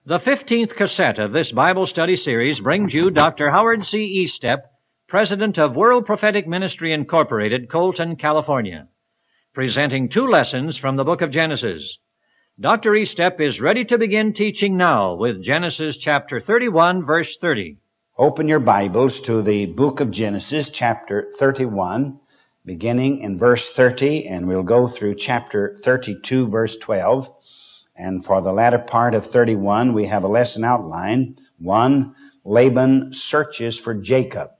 The 15th cassette of this Bible study series brings you Dr. Howard C. Estep, President of World Prophetic Ministry Incorporated, Colton, California, presenting 2 lessons from the book of Genesis. Dr. Estep is ready to begin teaching now with Genesis chapter 31, verse 30. Open your Bibles to the book of Genesis, chapter 31, beginning in verse 30, and we'll go through chapter 32, verse 12. And for the latter part of 31, we have a lesson outline. 1, Laban searches for Jacob.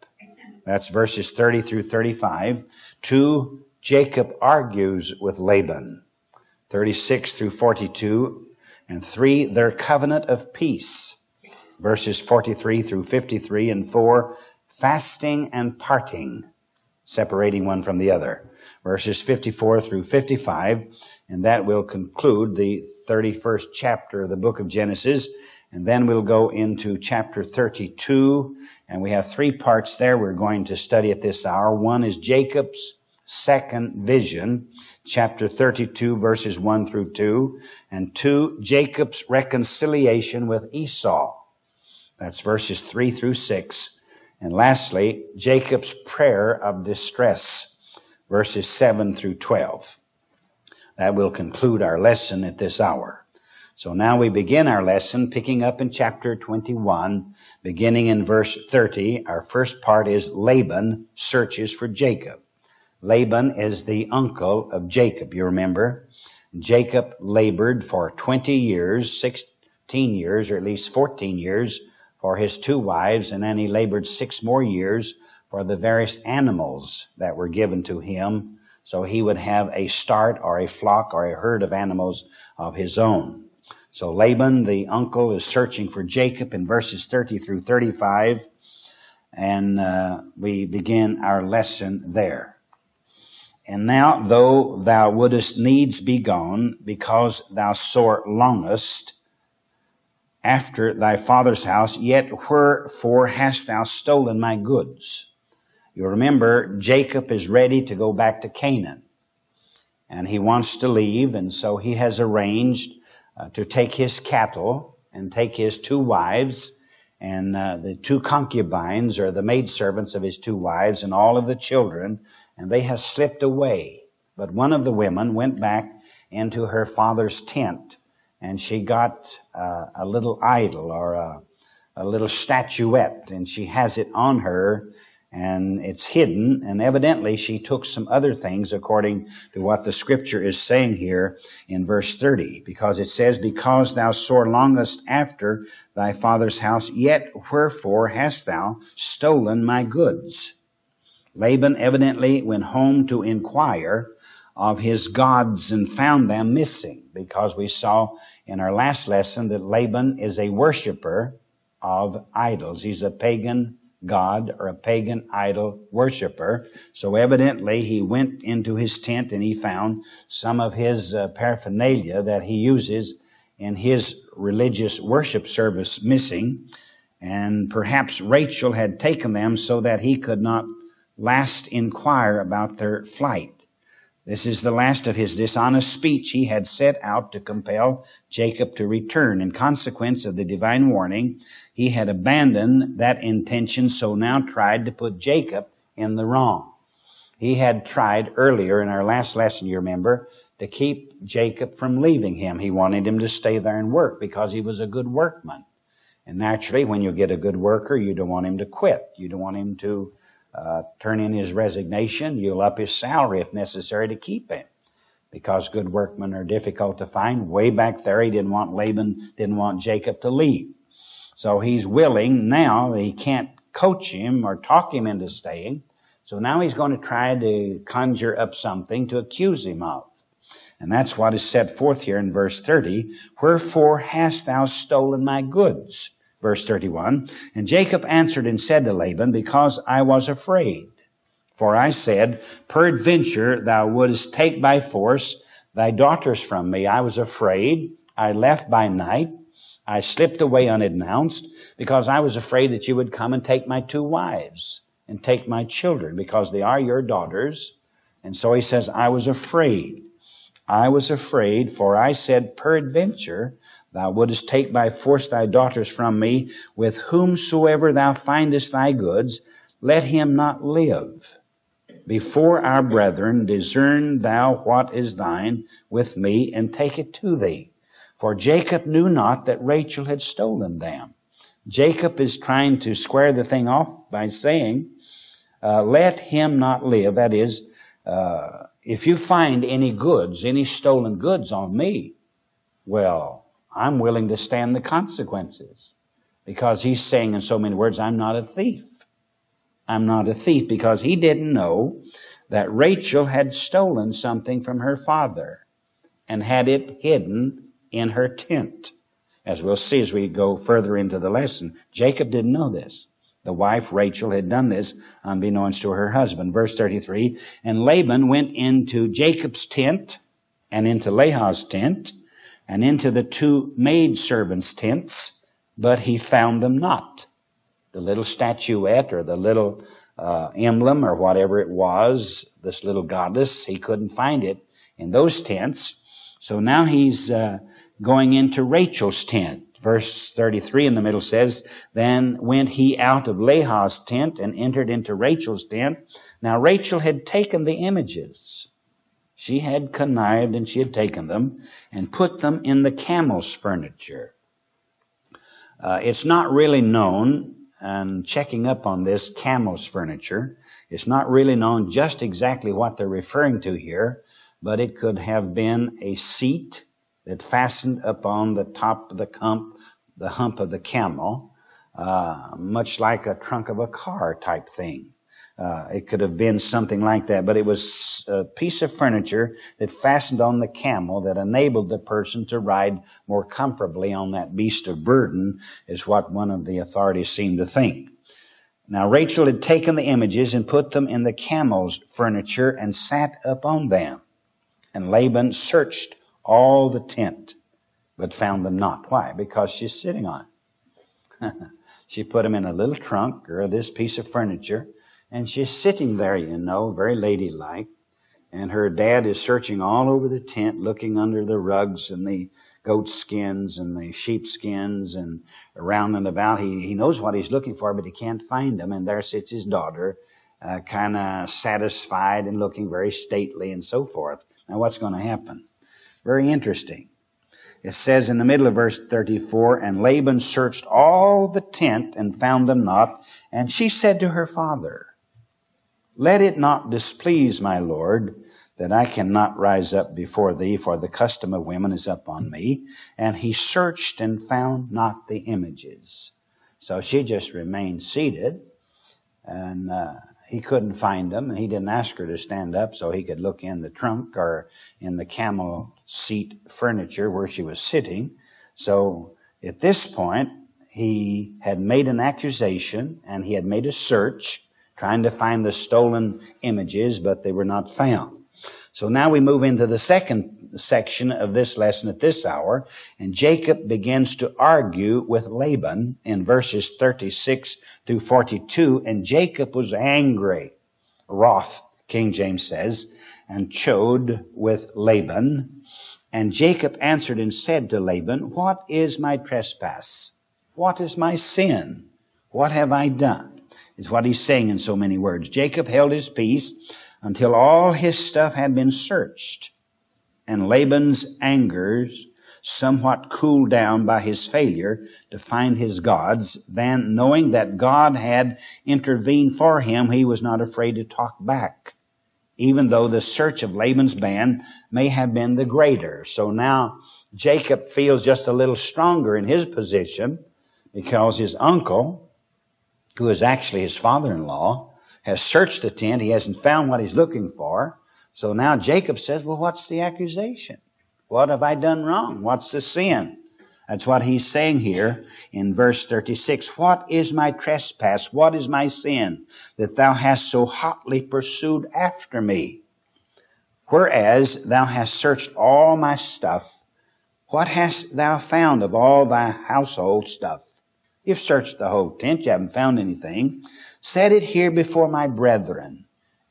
That's verses 30 through 35. 2, Jacob argues with Laban. 36 through 42. And 3, their covenant of peace. Verses 43 through 53. And 4, fasting and parting, separating one from the other. Verses 54 through 55. And that will conclude the 31st chapter of the book of Genesis. And then we'll go into chapter 32. And we have 3 parts there we're going to study at this hour. 1 is Jacob's second vision, chapter 32, verses 1 through 2. And 2, Jacob's reconciliation with Esau. That's verses 3 through 6. And lastly, Jacob's prayer of distress, verses 7 through 12. That will conclude our lesson at this hour. So now we begin our lesson picking up in chapter 21, beginning in verse 30. Our first part is Laban searches for Jacob. Laban is the uncle of Jacob, you remember. Jacob labored for 20 years, 16 years, or at least 14 years for his 2 wives, and then he labored 6 more years for the various animals that were given to him, so he would have a start or a flock or a herd of animals of his own. So Laban, the uncle, is searching for Jacob in verses 30 through 35, and we begin our lesson there. And now, though thou wouldest needs be gone, because thou sore longest after thy father's house, yet wherefore hast thou stolen my goods? You remember, Jacob is ready to go back to Canaan, and he wants to leave, and so he has arranged to take his cattle and take his 2 wives and the 2 concubines, or the maidservants of his 2 wives, and all of the children, and they have slipped away. But one of the women went back into her father's tent, and she got a little idol, or a little statuette, and she has it on her, and it's hidden, and evidently she took some other things according to what the scripture is saying here in verse 30, because it says, because thou sore longest after thy father's house, yet wherefore hast thou stolen my goods? Laban evidently went home to inquire of his gods and found them missing, because we saw in our last lesson that Laban is a worshiper of idols. He's a pagan god, or a pagan idol worshiper. So evidently he went into his tent and he found some of his paraphernalia that he uses in his religious worship service missing. And perhaps Rachel had taken them so that he could not last inquire about their flight. This is the last of his dishonest speech. He had set out to compel Jacob to return. In consequence of the divine warning, he had abandoned that intention, so now tried to put Jacob in the wrong. He had tried earlier in our last lesson, you remember, to keep Jacob from leaving him. He wanted him to stay there and work because he was a good workman. And naturally, when you get a good worker, you don't want him to quit. You don't want him to turn in his resignation. You'll up his salary if necessary to keep him, because good workmen are difficult to find. Way back there, Laban didn't want Jacob to leave. So he's willing now. He can't coach him or talk him into staying. So now he's going to try to conjure up something to accuse him of. And that's what is set forth here in verse 30. Wherefore hast thou stolen my goods? Verse 31, and Jacob answered and said to Laban, because I was afraid. For I said, peradventure thou wouldest take by force thy daughters from me. I was afraid. I left by night. I slipped away unannounced, because I was afraid that you would come and take my 2 wives and take my children, because they are your daughters. And so he says, I was afraid. I was afraid, for I said, peradventure Thou wouldest take by force thy daughters from me. With whomsoever thou findest thy goods, let him not live. Before our brethren, discern thou what is thine with me, and take it to thee. For Jacob knew not that Rachel had stolen them. Jacob is trying to square the thing off by saying, let him not live. That is, if you find any goods, any stolen goods on me, well, I'm willing to stand the consequences. Because he's saying in so many words, I'm not a thief. I'm not a thief, because he didn't know that Rachel had stolen something from her father and had it hidden in her tent. As we'll see as we go further into the lesson, Jacob didn't know this. The wife, Rachel, had done this unbeknownst to her husband. Verse 33, and Laban went into Jacob's tent and into Leah's tent and into the two maidservants' tents, but he found them not. The little statuette or the little emblem or whatever it was, this little goddess, he couldn't find it in those tents. So now he's going into Rachel's tent. Verse 33 in the middle says, then went he out of Leah's tent and entered into Rachel's tent. Now Rachel had taken the images. She had connived and she had taken them and put them in the camel's furniture. It's not really known, and checking up on this camel's furniture, it's not really known just exactly what they're referring to here, but it could have been a seat that fastened upon the top of the hump of the camel, much like a trunk of a car type thing. It could have been something like that, but it was a piece of furniture that fastened on the camel that enabled the person to ride more comfortably on that beast of burden, is what one of the authorities seemed to think. Now Rachel had taken the images and put them in the camel's furniture and sat upon them. And Laban searched all the tent, but found them not. Why? Because she's sitting on it. She put them in a little trunk, or this piece of furniture, and she's sitting there, very ladylike. And her dad is searching all over the tent, looking under the rugs and the goat skins and the sheep skins and around and about. He knows what he's looking for, but he can't find them. And there sits his daughter, kind of satisfied and looking very stately and so forth. Now what's going to happen? Very interesting. It says in the middle of verse 34, and Laban searched all the tent and found them not. And she said to her father, let it not displease my Lord that I cannot rise up before thee, for the custom of women is upon me. And he searched and found not the images. So she just remained seated, and he couldn't find them, and he didn't ask her to stand up so he could look in the trunk or in the camel seat furniture where she was sitting. So at this point, he had made an accusation and he had made a search trying to find the stolen images, but they were not found. So now we move into the second section of this lesson at this hour, and Jacob begins to argue with Laban in verses 36 through 42, and Jacob was angry, wroth, King James says, and chode with Laban. And Jacob answered and said to Laban, what is my trespass? What is my sin? What have I done? Is what he's saying in so many words. Jacob held his peace until all his stuff had been searched, and Laban's angers somewhat cooled down by his failure to find his gods. Then, knowing that God had intervened for him, he was not afraid to talk back, even though the search of Laban's band may have been the greater. So now Jacob feels just a little stronger in his position, because his uncle, who is actually his father-in-law, has searched the tent. He hasn't found what he's looking for. So now Jacob says, well, what's the accusation? What have I done wrong? What's the sin? That's what he's saying here in verse 36. What is my trespass? What is my sin that thou hast so hotly pursued after me? Whereas thou hast searched all my stuff, what hast thou found of all thy household stuff? You've searched the whole tent, you haven't found anything. Set it here before my brethren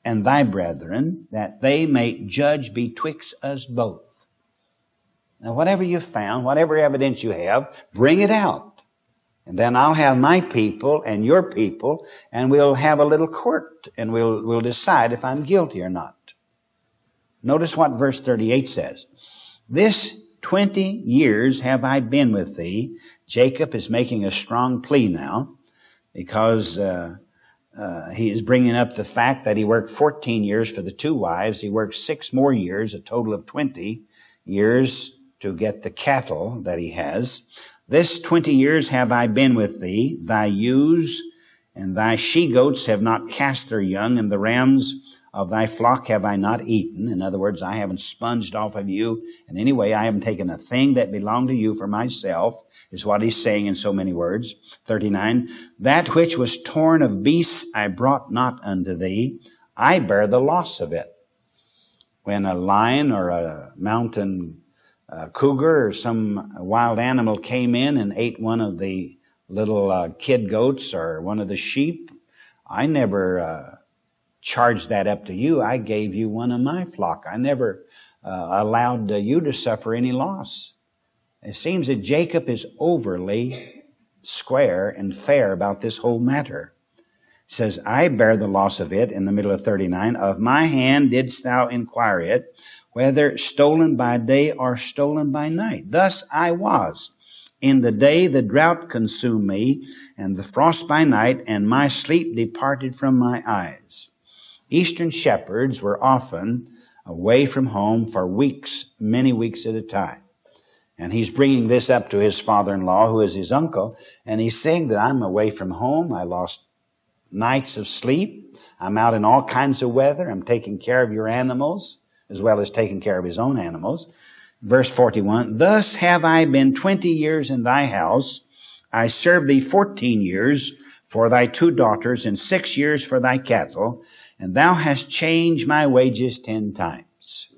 and thy brethren, that they may judge betwixt us both. Now, whatever you found, whatever evidence you have, bring it out. And then I'll have my people and your people, and we'll have a little court, and we'll decide if I'm guilty or not. Notice what verse 38 says. This 20 years have I been with thee. Jacob is making a strong plea now, because he is bringing up the fact that he worked 14 years for the two wives. He worked 6 more years, a total of 20 years, to get the cattle that he has. This 20 years have I been with thee. Thy ewes and thy she-goats have not cast their young, and the rams of thy flock have I not eaten. In other words, I haven't sponged off of you in any way. I haven't taken a thing that belonged to you for myself, is what he's saying in so many words. 39, that which was torn of beasts I brought not unto thee. I bear the loss of it. When a lion or a mountain cougar or some wild animal came in and ate one of the little kid goats or one of the sheep, I never charged that up to you. I gave you one of my flock. I never allowed you to suffer any loss. It seems that Jacob is overly square and fair about this whole matter. It says, I bear the loss of it, in the middle of 39. Of my hand didst thou inquire it, whether stolen by day or stolen by night. Thus I was. In the day the drought consumed me, and the frost by night, and my sleep departed from my eyes. Eastern shepherds were often away from home for weeks, many weeks at a time. And he's bringing this up to his father-in-law, who is his uncle, and he's saying that I'm away from home. I lost nights of sleep. I'm out in all kinds of weather. I'm taking care of your animals, as well as taking care of his own animals. Verse 41, thus have I been 20 years in thy house. I served thee 14 years for thy 2 daughters, and 6 years for thy cattle, and thou hast changed my wages 10 times.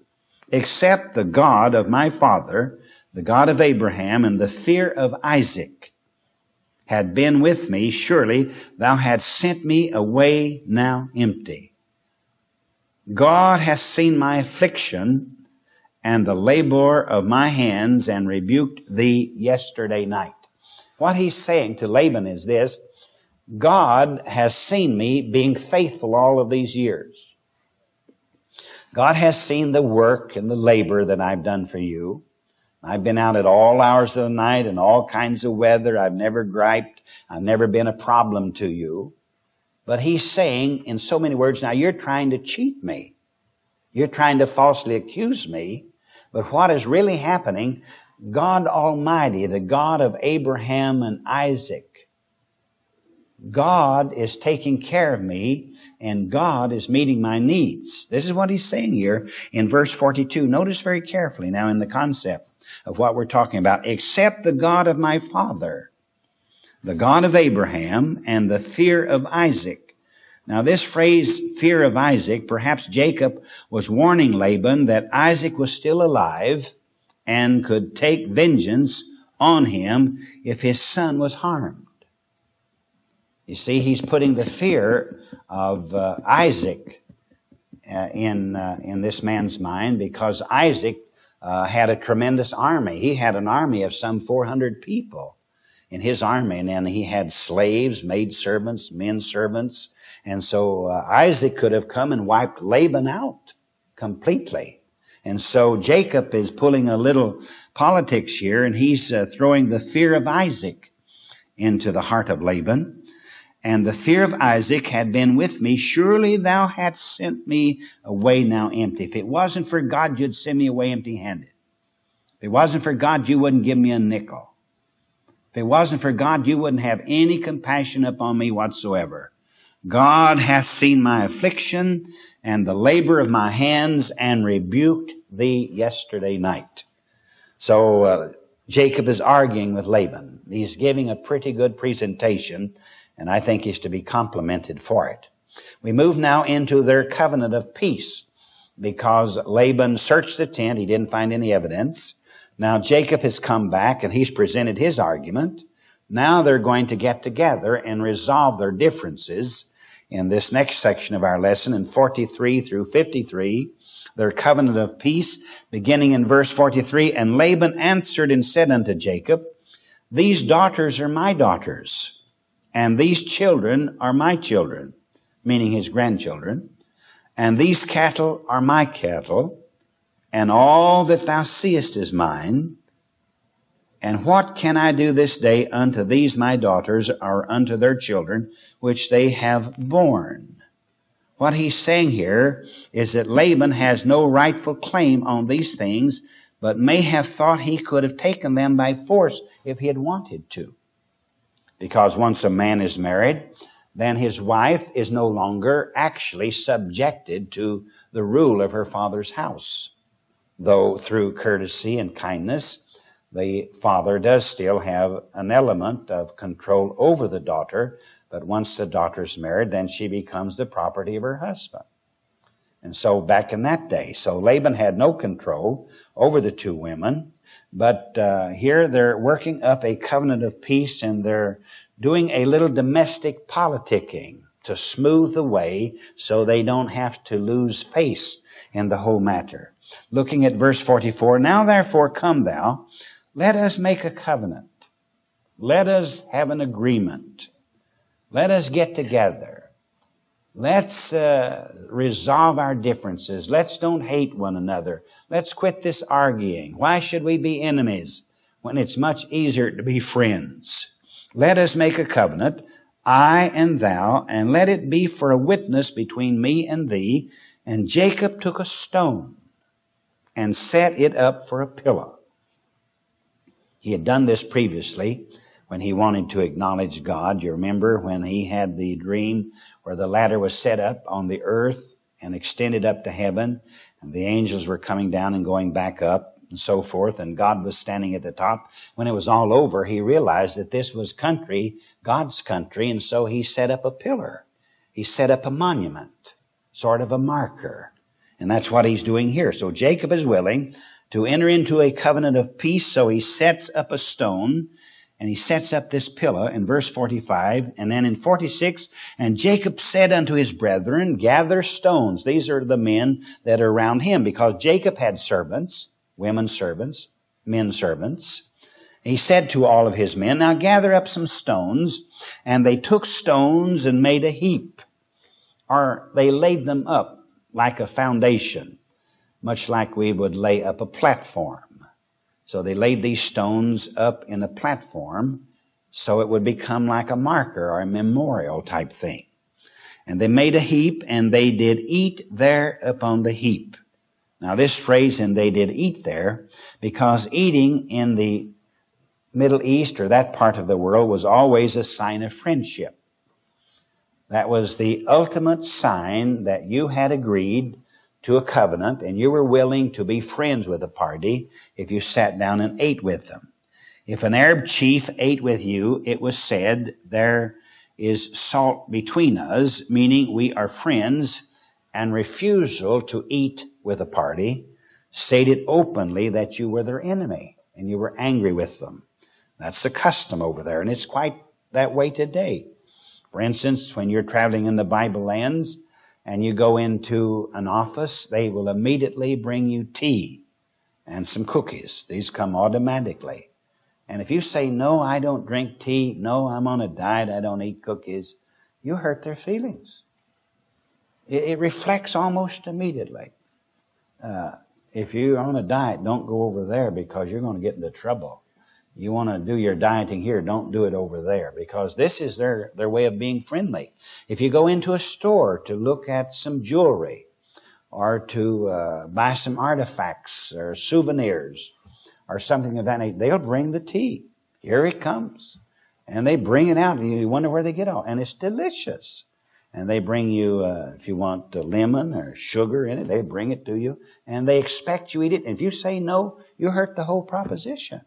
Except the God of my father, the God of Abraham, and the fear of Isaac had been with me, surely thou hadst sent me away now empty. God hath seen my affliction and the labor of my hands, and rebuked thee yesterday night. What he's saying to Laban is this: God has seen me being faithful all of these years. God has seen the work and the labor that I've done for you. I've been out at all hours of the night in all kinds of weather. I've never griped. I've never been a problem to you. But he's saying in so many words, now you're trying to cheat me. You're trying to falsely accuse me. But what is really happening, God Almighty, the God of Abraham and Isaac, God is taking care of me, and God is meeting my needs. This is what he's saying here in verse 42. Notice very carefully now in the concept of what we're talking about. Except the God of my father, the God of Abraham, and the fear of Isaac. Now this phrase, fear of Isaac, perhaps Jacob was warning Laban that Isaac was still alive and could take vengeance on him if his son was harmed. You see, he's putting the fear of Isaac in this man's mind, because Isaac had a tremendous army. He had an army of some 400 people in his army, and then he had slaves, maidservants, men servants. And so Isaac could have come and wiped Laban out completely. And so Jacob is pulling a little politics here, and he's throwing the fear of Isaac into the heart of Laban. And the fear of Isaac had been with me. Surely thou hadst sent me away now empty. If it wasn't for God, you'd send me away empty-handed. If it wasn't for God, you wouldn't give me a nickel. If it wasn't for God, you wouldn't have any compassion upon me whatsoever. God hath seen my affliction and the labor of my hands, and rebuked thee yesterday night. So Jacob is arguing with Laban. He's giving a pretty good presentation, and I think he's to be complimented for it. We move now into their covenant of peace, because Laban searched the tent. He didn't find any evidence. Now Jacob has come back and he's presented his argument. Now they're going to get together and resolve their differences in this next section of our lesson in 43 through 53, their covenant of peace, beginning in verse 43. And Laban answered and said unto Jacob, These daughters are my daughters, and these children are my children, meaning his grandchildren, and these cattle are my cattle, and all that thou seest is mine. And what can I do this day unto these my daughters, or unto their children, which they have borne? What he's saying here is that Laban has no rightful claim on these things, but may have thought he could have taken them by force if he had wanted to. Because once a man is married, then his wife is no longer actually subjected to the rule of her father's house. Though through courtesy and kindness, the father does still have an element of control over the daughter, but once the daughter's married, then she becomes the property of her husband. And so back in that day, so Laban had no control over the two women, but here they're working up a covenant of peace, and they're doing a little domestic politicking to smooth the way so they don't have to lose face in the whole matter. Looking at verse 44, Now therefore come thou, let us make a covenant. Let us have an agreement. Let us get together. Let's resolve our differences. Let's don't hate one another. Let's quit this arguing. Why should we be enemies when it's much easier to be friends? Let us make a covenant, I and thou, and let it be for a witness between me and thee. And Jacob took a stone and set it up for a pillar. He had done this previously when he wanted to acknowledge God. You remember when he had the dream where the ladder was set up on the earth and extended up to heaven, and the angels were coming down and going back up and so forth, and God was standing at the top. When it was all over, he realized that this was country, God's country, and so he set up a pillar. He set up a monument, sort of a marker. And that's what he's doing here. So Jacob is willing to enter into a covenant of peace, so he sets up a stone, and he sets up this pillar in verse 45, and then in 46, And Jacob said unto his brethren, Gather stones. These are the men that are around him, because Jacob had servants, women servants, men servants. He said to all of his men, Now gather up some stones. And they took stones and made a heap, or they laid them up like a foundation, much like we would lay up a platform. So they laid these stones up in a platform so it would become like a marker or a memorial type thing. And they made a heap, and they did eat there upon the heap. Now this phrase, and they did eat there, because eating in the Middle East or that part of the world was always a sign of friendship. That was the ultimate sign that you had agreed to a covenant, and you were willing to be friends with a party if you sat down and ate with them. If an Arab chief ate with you, it was said, There is salt between us, meaning we are friends, and refusal to eat with a party stated openly that you were their enemy and you were angry with them. That's the custom over there, and it's quite that way today. For instance, when you're traveling in the Bible lands, and you go into an office, they will immediately bring you tea and some cookies. These come automatically. And if you say, No, I don't drink tea, no, I'm on a diet, I don't eat cookies, you hurt their feelings. It reflects almost immediately. If you're on a diet, don't go over there because you're going to get into trouble. You want to do your dieting here, don't do it over there, because this is their way of being friendly. If you go into a store to look at some jewelry or to buy some artifacts or souvenirs or something of that nature, they'll bring the tea. Here it comes. And they bring it out, and you wonder where they get it all. And it's delicious. And they bring you, if you want lemon or sugar in it, they bring it to you. And they expect you eat it. And if you say no, you hurt the whole proposition.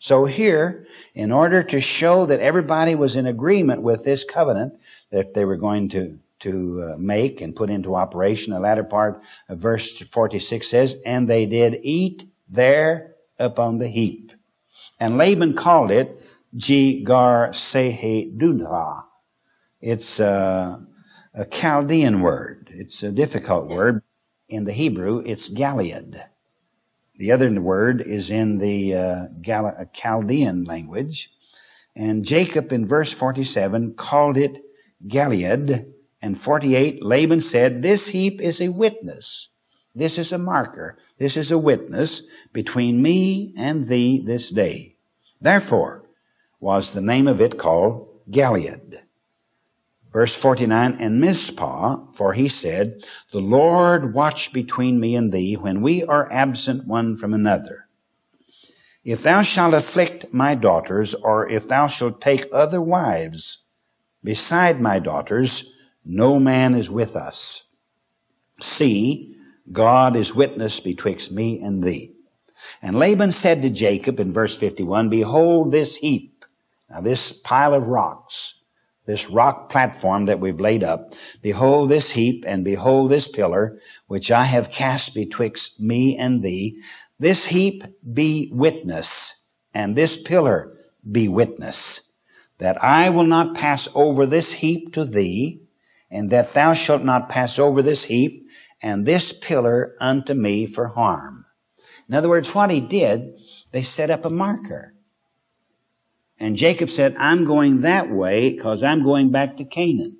So here, in order to show that everybody was in agreement with this covenant that they were going to make and put into operation, the latter part of verse 46 says, And they did eat there upon the heap. And Laban called it Jigar Sehedunha. It's a Chaldean word. It's a difficult word. In the Hebrew, it's Gilead. The other word is in the Chaldean language. And Jacob in verse 47 called it Gilead. And 48, Laban said, "This heap is a witness. This is a marker. This is a witness between me and thee this day." Therefore was the name of it called Gilead. Verse 49, "And Mizpah, for he said, The Lord watch between me and thee when we are absent one from another. If thou shalt afflict my daughters, or if thou shalt take other wives beside my daughters, no man is with us. See, God is witness betwixt me and thee." And Laban said to Jacob in verse 51, "Behold this heap," now this pile of rocks, this rock platform that we've laid up, "behold this heap, and behold this pillar, which I have cast betwixt me and thee. This heap be witness, and this pillar be witness, that I will not pass over this heap to thee, and that thou shalt not pass over this heap and this pillar unto me for harm." In other words, what he did, they set up a marker. And Jacob said, "I'm going that way because I'm going back to Canaan.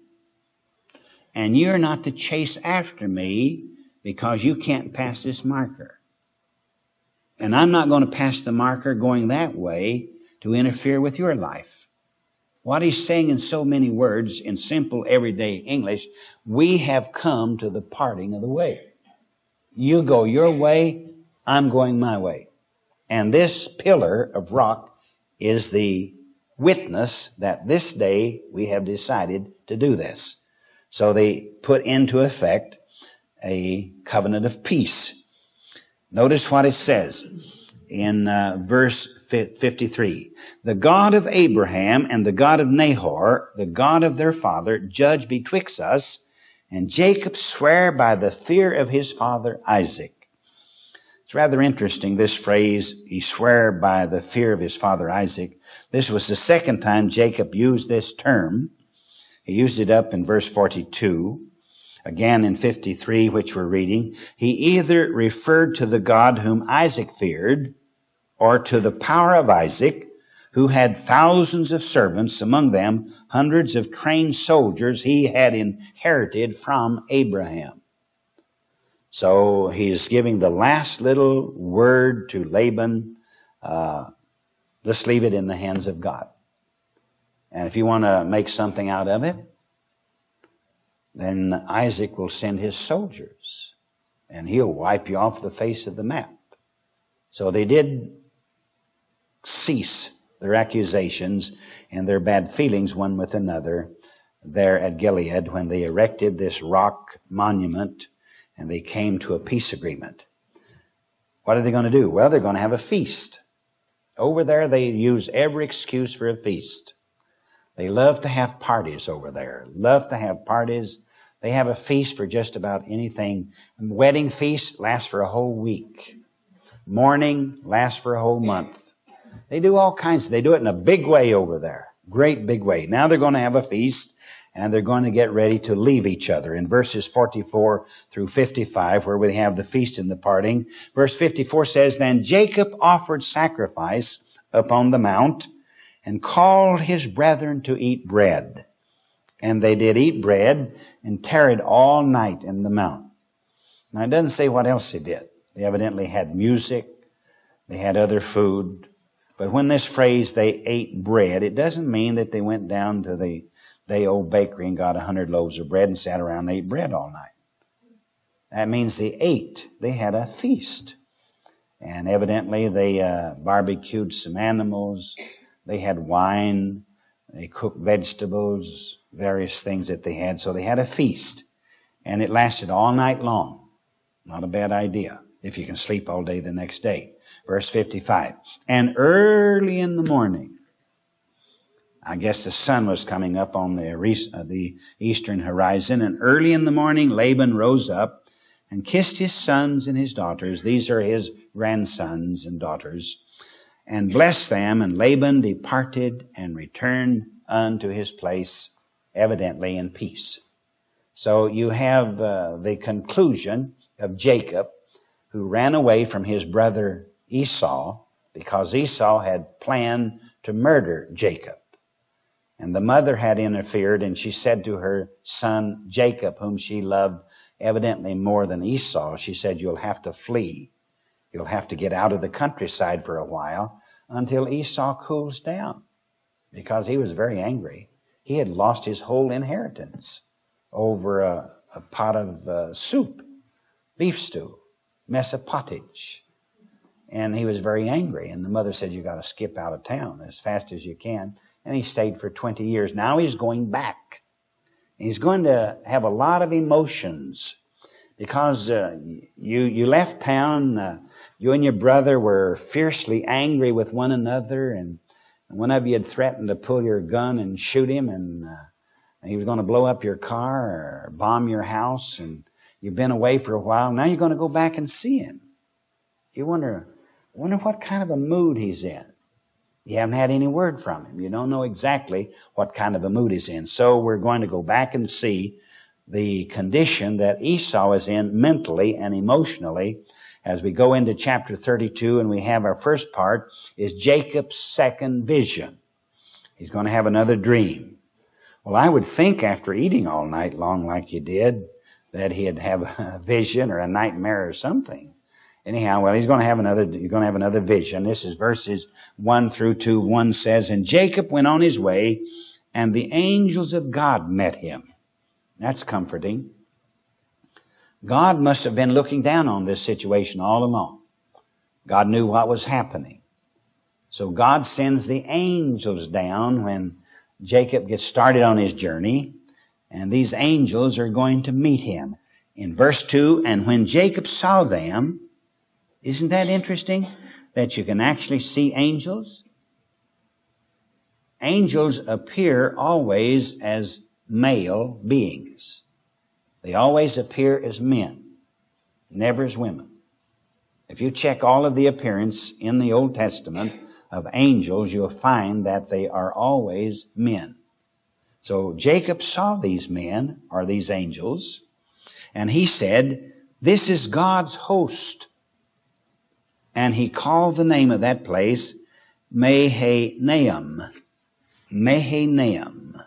And you're not to chase after me because you can't pass this marker. And I'm not going to pass the marker going that way to interfere with your life." What he's saying in so many words, in simple everyday English, we have come to the parting of the way. You go your way, I'm going my way. And this pillar of rock is the witness that this day we have decided to do this. So they put into effect a covenant of peace. Notice what it says in verse 53. "The God of Abraham and the God of Nahor, the God of their father, judge betwixt us, and Jacob sware by the fear of his father Isaac." It's rather interesting, this phrase, he sware by the fear of his father Isaac. This was the second time Jacob used this term. He used it up in verse 42. Again in 53, which we're reading, he either referred to the God whom Isaac feared, or to the power of Isaac, who had thousands of servants, among them hundreds of trained soldiers he had inherited from Abraham. So he's giving the last little word to Laban. Let's leave it in the hands of God. And if you want to make something out of it, then Isaac will send his soldiers, and he'll wipe you off the face of the map. So they did cease their accusations and their bad feelings one with another there at Gilead when they erected this rock monument and they came to a peace agreement. What are they going to do? Well, they're going to have a feast. Over there, they use every excuse for a feast. They love to have parties over there. Love to have parties. They have a feast for just about anything. Wedding feast lasts for a whole week. Mourning lasts for a whole month. They do all kinds. They do it in a big way over there. Great big way. Now they're going to have a feast, and they're going to get ready to leave each other. In verses 44 through 55, where we have the feast and the parting, verse 54 says, "Then Jacob offered sacrifice upon the mount, and called his brethren to eat bread. And they did eat bread, and tarried all night in the mount." Now it doesn't say what else they did. They evidently had music. They had other food. But when this phrase, they ate bread, it doesn't mean that they went down to the day-old bakery and got 100 loaves of bread and sat around and ate bread all night. That means they ate. They had a feast. And evidently they barbecued some animals. They had wine. They cooked vegetables, various things that they had. So they had a feast. And it lasted all night long. Not a bad idea if you can sleep all day the next day. Verse 55. "And early in the morning," I guess the sun was coming up on the eastern horizon, "and early in the morning Laban rose up and kissed his sons and his daughters." These are his grandsons and daughters. "And blessed them, and Laban departed and returned unto his place," evidently in peace. So you have the conclusion of Jacob, who ran away from his brother Esau because Esau had planned to murder Jacob. And the mother had interfered, and she said to her son Jacob, whom she loved evidently more than Esau, she said, "You'll have to flee. You'll have to get out of the countryside for a while until Esau cools down," because he was very angry. He had lost his whole inheritance over a pot of soup, beef stew, mess of pottage. And he was very angry. And the mother said, "You've got to skip out of town as fast as you can." And he stayed for 20 years. Now he's going back. He's going to have a lot of emotions because you left town. You and your brother were fiercely angry with one another, and one of you had threatened to pull your gun and shoot him, and he was going to blow up your car or bomb your house, and you've been away for a while. Now you're going to go back and see him. You wonder what kind of a mood he's in. You haven't had any word from him. You don't know exactly what kind of a mood he's in. So we're going to go back and see the condition that Esau is in mentally and emotionally as we go into chapter 32, and we have our first part is Jacob's second vision. He's going to have another dream. Well, I would think after eating all night long like you did that he'd have a vision or a nightmare or something. Anyhow, well, you're going to have another vision. This is verses 1 through 2. 1 says, "And Jacob went on his way, and the angels of God met him." That's comforting. God must have been looking down on this situation all along. God knew what was happening. So God sends the angels down when Jacob gets started on his journey, and these angels are going to meet him. In verse 2, "And when Jacob saw them," isn't that interesting that you can actually see angels? Angels appear always as male beings. They always appear as men, never as women. If you check all of the appearance in the Old Testament of angels, you'll find that they are always men. So Jacob saw these men, or these angels, and he said, "This is God's host." And he called the name of that place Mahanaim. Mahanaim.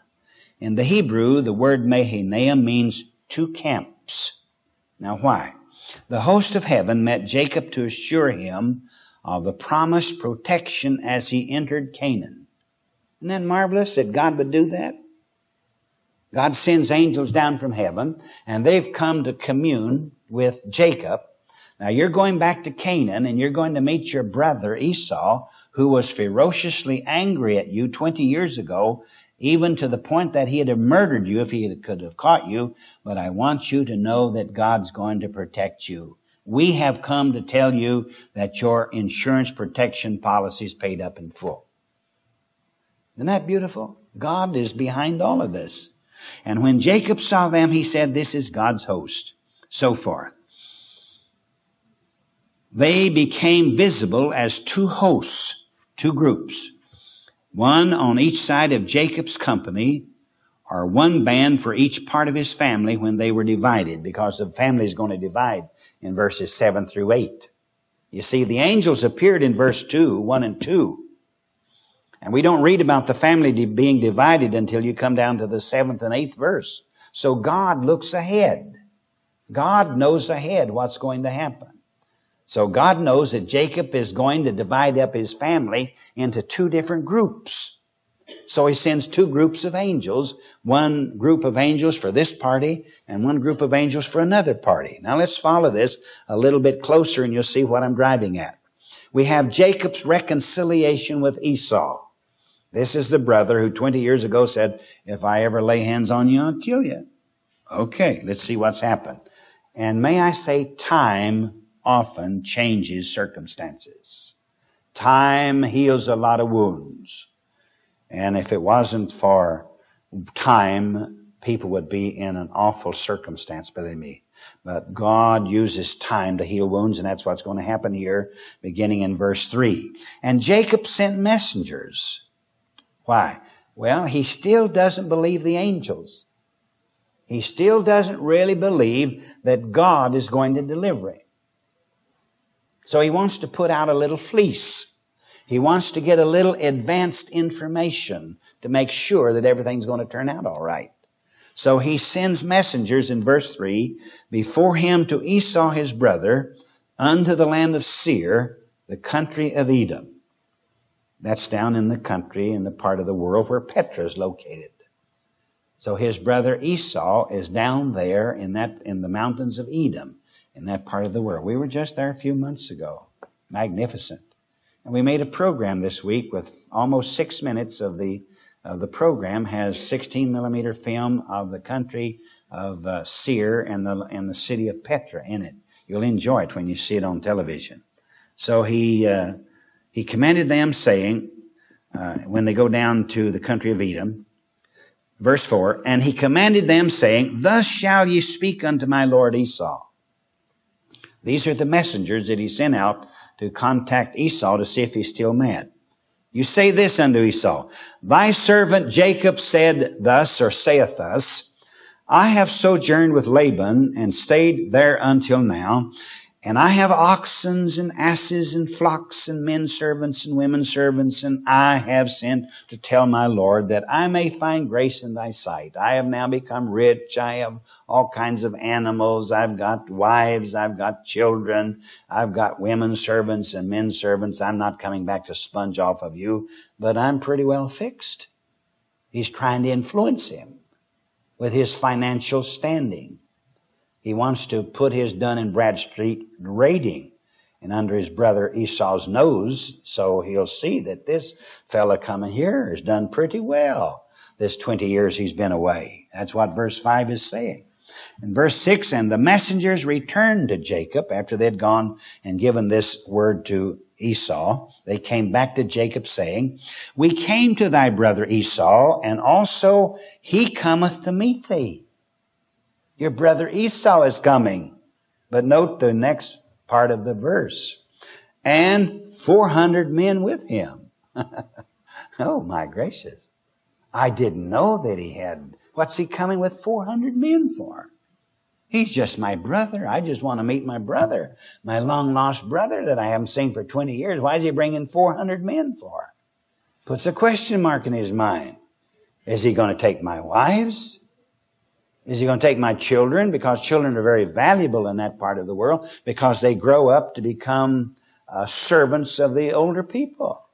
In the Hebrew, the word Mahanaim means two camps. Now why? The host of heaven met Jacob to assure him of the promised protection as he entered Canaan. Isn't that marvelous that God would do that? God sends angels down from heaven, and they've come to commune with Jacob. Now you're going back to Canaan, and you're going to meet your brother Esau, who was ferociously angry at you 20 years ago, even to the point that he had murdered you if he could have caught you. But I want you to know that God's going to protect you. We have come to tell you that your insurance protection policy is paid up in full. Isn't that beautiful? God is behind all of this. And when Jacob saw them, he said, "This is God's host." So forth. They became visible as two hosts, two groups. One on each side of Jacob's company, or one band for each part of his family when they were divided, because the family is going to divide in verses 7 through 8. You see, the angels appeared in verse 2, 1 and 2. And we don't read about the family being divided until you come down to the 7th and 8th verse. So God looks ahead. God knows ahead what's going to happen. So God knows that Jacob is going to divide up his family into two different groups. So he sends two groups of angels, one group of angels for this party and one group of angels for another party. Now let's follow this a little bit closer and you'll see what I'm driving at. We have Jacob's reconciliation with Esau. This is the brother who 20 years ago said, "If I ever lay hands on you, I'll kill you." Okay, let's see what's happened. And may I say, time often changes circumstances. Time heals a lot of wounds. And if it wasn't for time, people would be in an awful circumstance, believe me. But God uses time to heal wounds, and that's what's going to happen here, beginning in verse 3. And Jacob sent messengers. Why? Well, he still doesn't believe the angels. He still doesn't really believe that God is going to deliver him. So he wants to put out a little fleece. He wants to get a little advanced information to make sure that everything's going to turn out all right. So he sends messengers in verse 3 before him to Esau his brother unto the land of Seir, the country of Edom. That's down in the country, in the part of the world where Petra is located. So his brother Esau is down there in the mountains of Edom, in that part of the world. We were just there a few months ago. Magnificent. And we made a program this week with almost 6 minutes of the program has 16 millimeter film of the country of Seir and the city of Petra in it. You'll enjoy it when you see it on television. So he commanded them, saying, when they go down to the country of Edom, verse 4, and he commanded them, saying, thus shall ye speak unto my lord Esau. These are the messengers that he sent out to contact Esau to see if he's still mad. You say this unto Esau, thy servant Jacob said thus, or saith thus, I have sojourned with Laban and stayed there until now, and I have oxen and asses and flocks and men servants and women servants, and I have sent to tell my Lord that I may find grace in thy sight. I have now become rich. I have all kinds of animals. I've got wives. I've got children. I've got women servants and men servants. I'm not coming back to sponge off of you, but I'm pretty well fixed. He's trying to influence him with his financial standing. He wants to put his Dun & Bradstreet rating and under his brother Esau's nose, so he'll see that this fella coming here has done pretty well this 20 years he's been away. That's what verse 5 is saying. In verse 6, and the messengers returned to Jacob after they'd gone and given this word to Esau. They came back to Jacob saying, we came to thy brother Esau, and also he cometh to meet thee. Your brother Esau is coming. But note the next part of the verse. And 400 men with him. Oh, my gracious. I didn't know that he had. What's he coming with 400 men for? He's just my brother. I just want to meet my brother. My long-lost brother that I haven't seen for 20 years. Why is he bringing 400 men for? Puts a question mark in his mind. Is he going to take my wives? Is he going to take my children? Because children are very valuable in that part of the world because they grow up to become servants of the older people.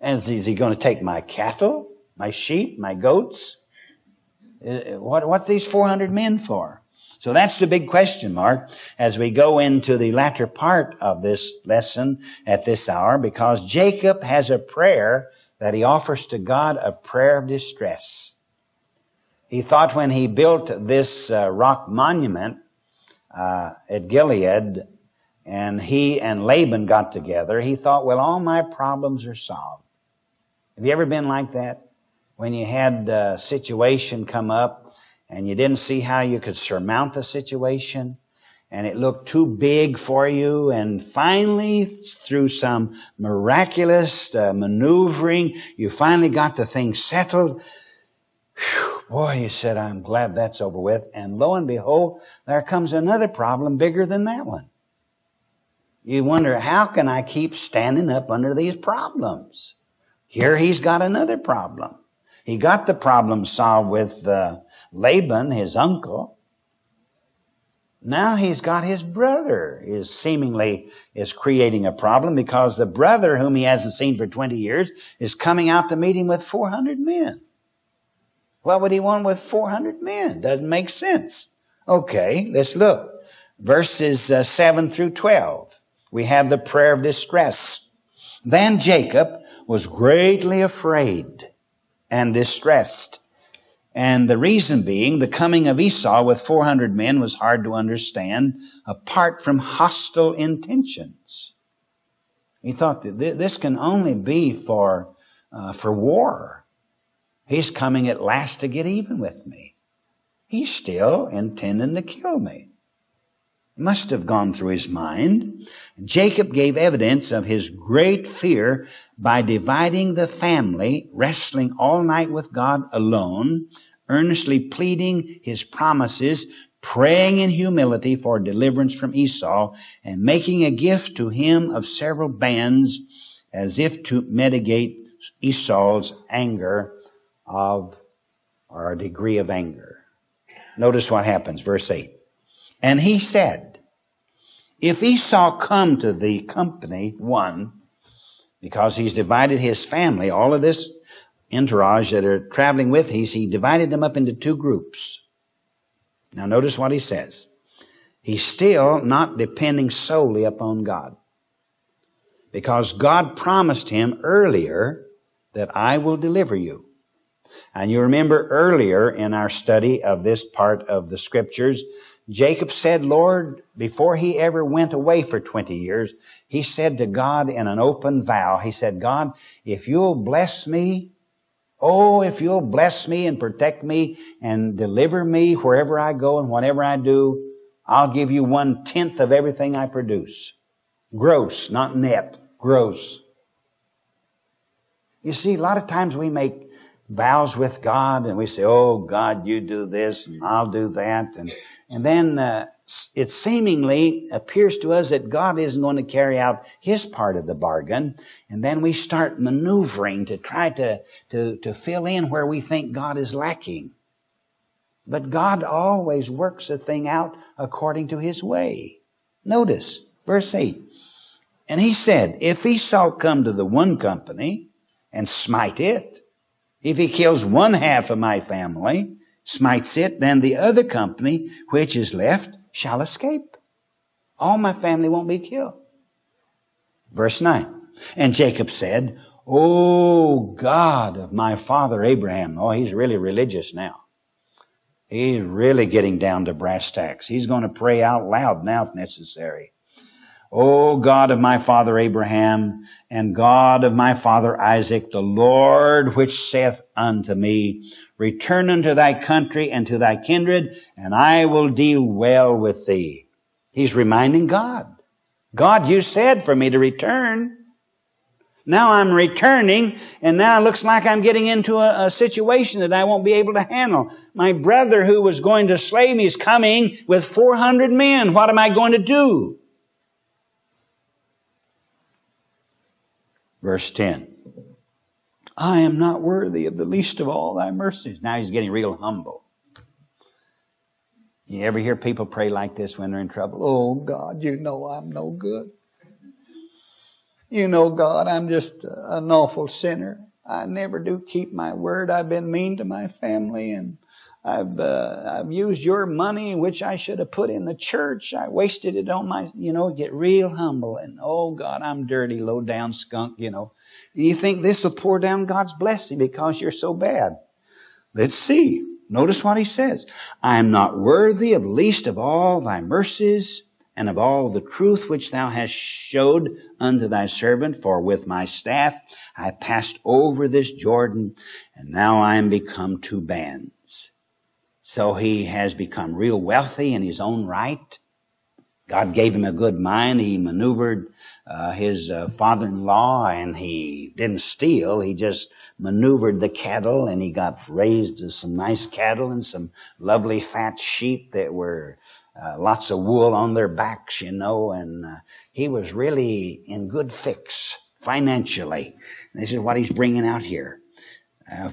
And is he going to take my cattle, my sheep, my goats? What's these 400 men for? So that's the big question mark as we go into the latter part of this lesson at this hour, because Jacob has a prayer that he offers to God, a prayer of distress. He thought when he built this rock monument at Gilead, and he and Laban got together, he thought, well, all my problems are solved. Have you ever been like that? When you had a situation come up and you didn't see how you could surmount the situation, and it looked too big for you, and finally, through some miraculous maneuvering, you finally got the thing settled. Whew. Boy, you said, I'm glad that's over with. And lo and behold, there comes another problem bigger than that one. You wonder, how can I keep standing up under these problems? Here he's got another problem. He got the problem solved with Laban, his uncle. Now he's got his brother seemingly creating a problem, because the brother whom he hasn't seen for 20 years is coming out to meet him with 400 men. What would he want with 400 men? Doesn't make sense. Okay, let's look. Verses 7 through 12. We have the prayer of distress. Then Jacob was greatly afraid and distressed. And the reason being, the coming of Esau with 400 men was hard to understand apart from hostile intentions. He thought that this can only be for war. He's coming at last to get even with me. He's still intending to kill me. Must have gone through his mind. Jacob gave evidence of his great fear by dividing the family, wrestling all night with God alone, earnestly pleading his promises, praying in humility for deliverance from Esau, and making a gift to him of several bands, as if to mitigate Esau's anger or a degree of anger. Notice what happens, verse 8. And he said, if Esau come to the company, one, because he's divided his family, all of this entourage that are traveling with us, he divided them up into two groups. Now notice what he says. He's still not depending solely upon God, because God promised him earlier that I will deliver you. And you remember earlier in our study of this part of the Scriptures, Jacob said, Lord, before he ever went away for 20 years, he said to God in an open vow, he said, God, if you'll bless me, if you'll bless me and protect me and deliver me wherever I go and whatever I do, I'll give you 1/10 of everything I produce. Gross, not net, gross. You see, a lot of times we make vows with God and we say, oh God, you do this and I'll do that. And then it seemingly appears to us that God isn't going to carry out His part of the bargain. And then we start maneuvering to try to fill in where we think God is lacking. But God always works a thing out according to His way. Notice, verse 8. And he said, if Esau come to the one company and smite it, if he kills 1/2 of my family, smites it, then the other company which is left shall escape. All my family won't be killed. Verse 9. And Jacob said, O God of my father Abraham. Oh, he's really religious now. He's really getting down to brass tacks. He's going to pray out loud now if necessary. O God of my father Abraham, and God of my father Isaac, the Lord which saith unto me, return unto thy country and to thy kindred, and I will deal well with thee. He's reminding God. God, you said for me to return. Now I'm returning, and now it looks like I'm getting into a situation that I won't be able to handle. My brother who was going to slay me is coming with 400 men. What am I going to do? Verse 10. I am not worthy of the least of all thy mercies. Now he's getting real humble. You ever hear people pray like this when they're in trouble? Oh, God, you know I'm no good. You know, God, I'm just an awful sinner. I never do keep my word. I've been mean to my family, and I've used your money, which I should have put in the church. I wasted it on get real humble. And, oh, God, I'm dirty, low-down skunk, And you think this will pour down God's blessing because you're so bad. Let's see. Notice what he says. I am not worthy of least of all thy mercies and of all the truth which thou hast showed unto thy servant. For with my staff I passed over this Jordan, and now I am become 2 bands. So he has become real wealthy in his own right. God gave him a good mind. He maneuvered his father-in-law, and he didn't steal. He just maneuvered the cattle, and he got raised some nice cattle and some lovely fat sheep that were lots of wool on their backs, and he was really in good fix financially. This is what he's bringing out here.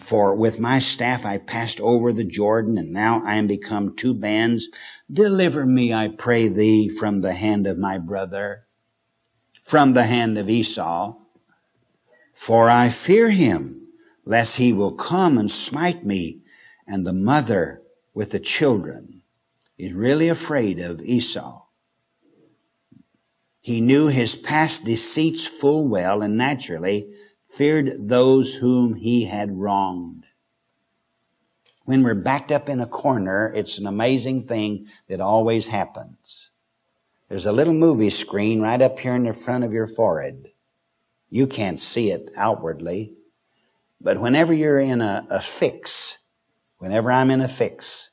For with my staff I passed over the Jordan, and now I am become 2 bands. Deliver me, I pray thee, from the hand of my brother, from the hand of Esau. For I fear him, lest he will come and smite me, and the mother with the children. He's really afraid of Esau. He knew his past deceits full well, and naturally feared those whom he had wronged. When we're backed up in a corner, it's an amazing thing that always happens. There's a little movie screen right up here in the front of your forehead. You can't see it outwardly, but whenever you're in a fix, whenever I'm in a fix,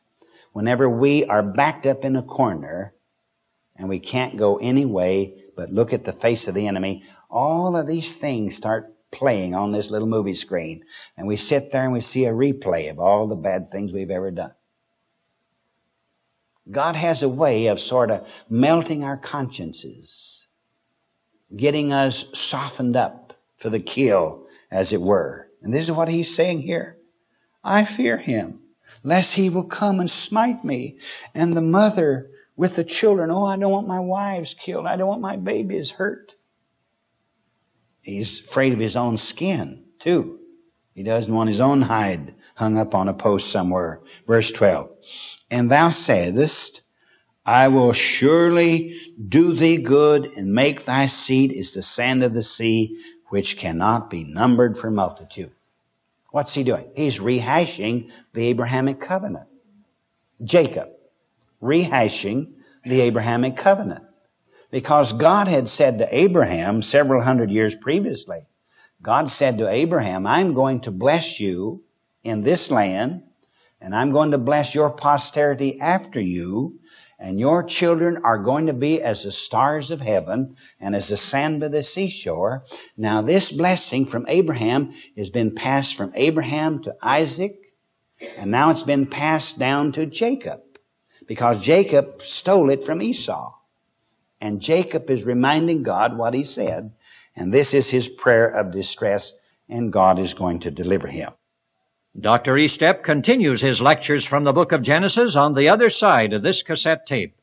whenever we are backed up in a corner and we can't go any way but look at the face of the enemy, all of these things start playing on this little movie screen. And we sit there and we see a replay of all the bad things we've ever done. God has a way of sort of melting our consciences, getting us softened up for the kill, as it were. And this is what he's saying here. I fear him, lest he will come and smite me. And the mother with the children, oh, I don't want my wives killed. I don't want my babies hurt. He's afraid of his own skin, too. He doesn't want his own hide hung up on a post somewhere. Verse 12. And thou saidest, I will surely do thee good, and make thy seed as the sand of the sea, which cannot be numbered for multitude. What's he doing? He's rehashing the Abrahamic covenant. Jacob, rehashing the Abrahamic covenant. Because God had said to Abraham several hundred years previously, God said to Abraham, I'm going to bless you in this land, and I'm going to bless your posterity after you, and your children are going to be as the stars of heaven and as the sand by the seashore. Now this blessing from Abraham has been passed from Abraham to Isaac, and now it's been passed down to Jacob, because Jacob stole it from Esau. And Jacob is reminding God what he said, and this is his prayer of distress, and God is going to deliver him. Dr. Estep continues his lectures from the book of Genesis on the other side of this cassette tape.